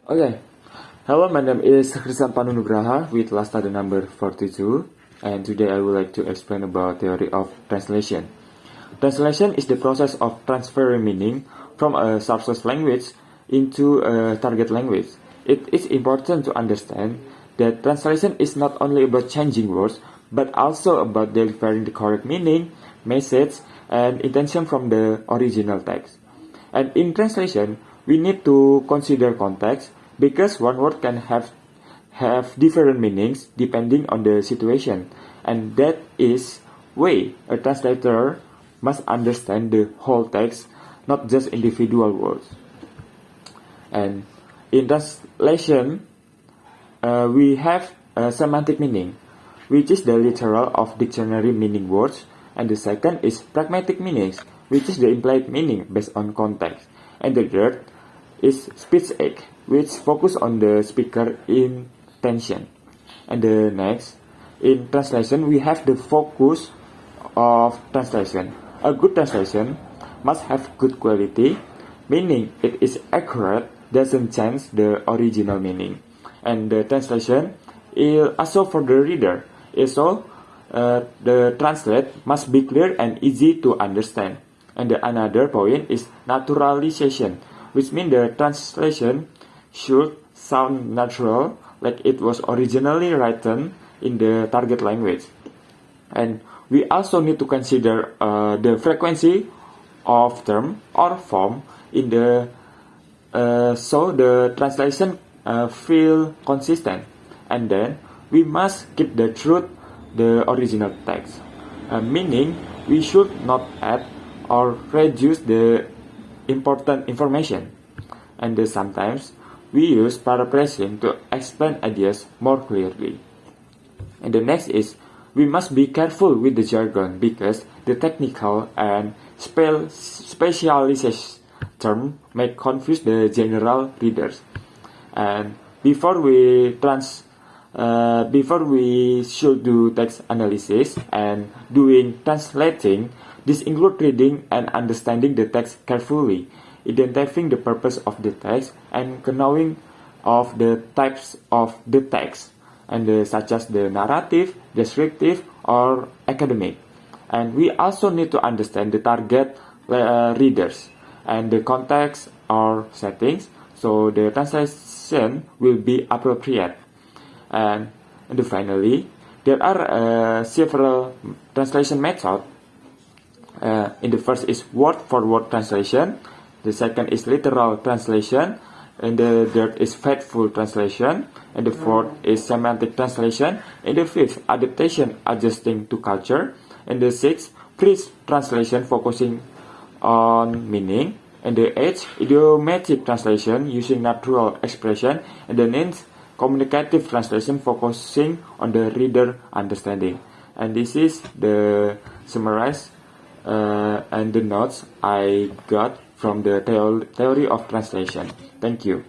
Okay. Hello, my name is Pandu Nugraha with last study number 42, and today I would like to explain about theory of translation. Translation is the process of transferring meaning from a source language into a target language. It is important to understand that translation is not only about changing words, but also about delivering the correct meaning, message, and intention from the original text. And in translation, we need to consider context because one word can have different meanings depending on the situation, and that is why a translator must understand the whole text, not just individual words. And in translation, we have a semantic meaning, which is the literal of dictionary meaning words, and the second is pragmatic meanings, which is the implied meaning based on context, and the third is speech aid, which focus on the speaker intention. And the next, in translation, we have the focus of translation. A good translation must have good quality, meaning it is accurate, doesn't change the original meaning. And the translation is also for the reader. Also, the translate must be clear and easy to understand. And the another point is naturalization, which means the translation should sound natural, like it was originally written in the target language. And we also need to consider the frequency of term or form in the so the translation feel consistent. And then we must keep the truth the original text, meaning we should not add or reduce the important information. And sometimes we use paraphrasing to explain ideas more clearly. And the next is we must be careful with the jargon because the technical and specialized term may confuse the general readers. And before we should do text analysis and doing translating, this includes reading and understanding the text carefully, identifying the purpose of the text, and knowing of the types of the text, and such as the narrative, descriptive, or academic. And we also need to understand the target readers and the context or settings, so the translation will be appropriate. And finally, there are several translation methods. In the first is word-for-word translation, the second is literal translation, and the third is faithful translation, and the fourth is semantic translation, and the fifth adaptation adjusting to culture, and the sixth free translation focusing on meaning, and the eighth idiomatic translation using natural expression, and the ninth communicative translation focusing on the reader understanding. And this is the summarized and the notes I got from the theory of translation. Thank you.